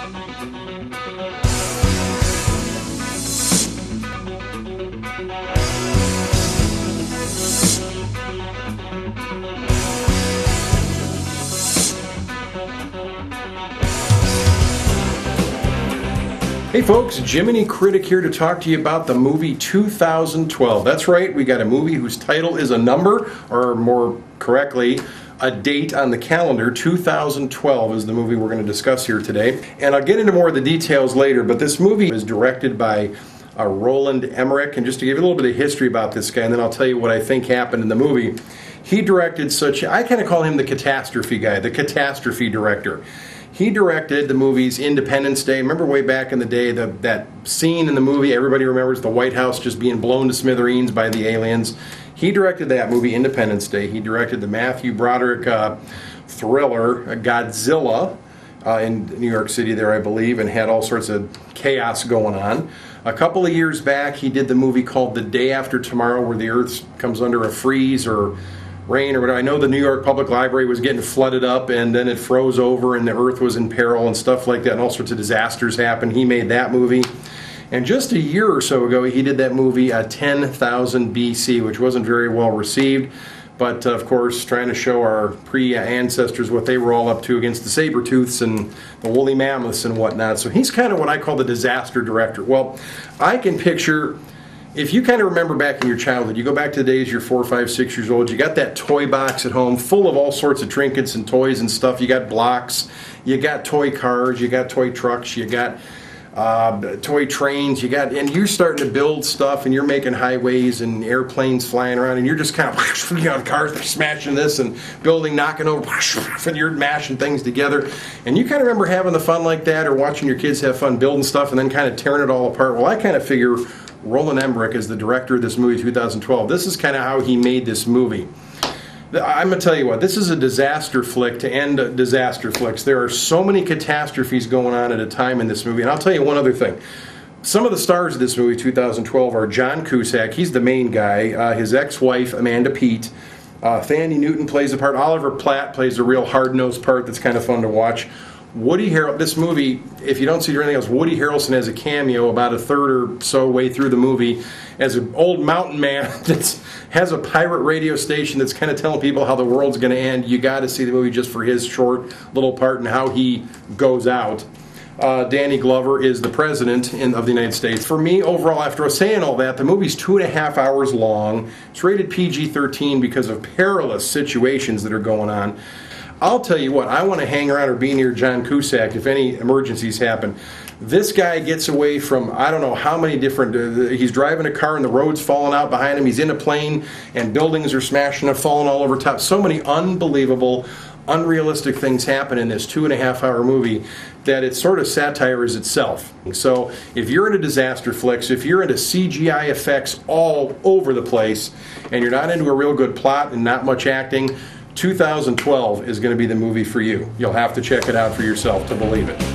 Hey folks, Jiminy Critic here to talk to you about the movie 2012. That's right, we got a movie whose title is a number, or more correctly, a date on the calendar. 2012 is the movie we're going to discuss here today. And I'll get into more of the details later, but this movie is directed by Roland Emmerich. And just to give you a little bit of history about this guy, and then I'll tell you what I think happened in the movie. He directed I kind of call him the catastrophe guy, the catastrophe director. He directed the movies Independence Day. Remember way back in the day, that scene in the movie, everybody remembers the White House just being blown to smithereens by the aliens. He directed that movie, Independence Day. He directed the Matthew Broderick thriller, Godzilla, in New York City there, I believe, and had all sorts of chaos going on. A couple of years back, he did the movie called The Day After Tomorrow, where the Earth comes under a freeze or rain or whatever. I know the New York Public Library was getting flooded up and then it froze over and the earth was in peril and stuff like that, and all sorts of disasters happened. He made that movie. And just a year or so ago, he did that movie 10,000 BC, which wasn't very well received, but of course trying to show our pre-ancestors what they were all up to against the saber-tooths and the woolly mammoths and whatnot. So he's kind of what I call the disaster director. Well, I can picture, if you kind of remember back in your childhood, you go back to the days you're 4, 5, 6 years old, you got that toy box at home full of all sorts of trinkets and toys and stuff. You got blocks, you got toy cars, you got toy trucks, you got toy trains, and you're starting to build stuff, and you're making highways and airplanes flying around, and you're just kind of, cars smashing this and building, knocking over, and you're mashing things together. And you kind of remember having the fun like that, or watching your kids have fun building stuff and then kind of tearing it all apart. Well, I kind of figure Roland Emmerich is the director of this movie, 2012. This is kind of how he made this movie. I'm going to tell you what, this is a disaster flick to end disaster flicks. There are so many catastrophes going on at a time in this movie. And I'll tell you one other thing. Some of the stars of this movie, 2012, are John Cusack. He's the main guy. His ex-wife, Amanda Peet. Thandie Newton plays the part. Oliver Platt plays a real hard-nosed part that's kind of fun to watch. Woody Harrelson, this movie, if you don't see anything else, Woody Harrelson has a cameo about a third or so way through the movie as an old mountain man that has a pirate radio station that's kind of telling people how the world's going to end. You got to see the movie just for his short little part and how he goes out. Danny Glover is the president of the United States. For me, overall, after saying all that, the movie's 2.5 hours long. It's rated PG-13 because of perilous situations that are going on. I'll tell you what, I want to hang around or be near John Cusack if any emergencies happen. This guy gets away from, I don't know how many different, he's driving a car and the road's falling out behind him, he's in a plane and buildings are smashing and falling all over top. So many unbelievable, unrealistic things happen in this 2.5 hour movie that it sort of satires itself. So if you're into disaster flicks, if you're into CGI effects all over the place, and you're not into a real good plot and not much acting, 2012 is going to be the movie for you. You'll have to check it out for yourself to believe it.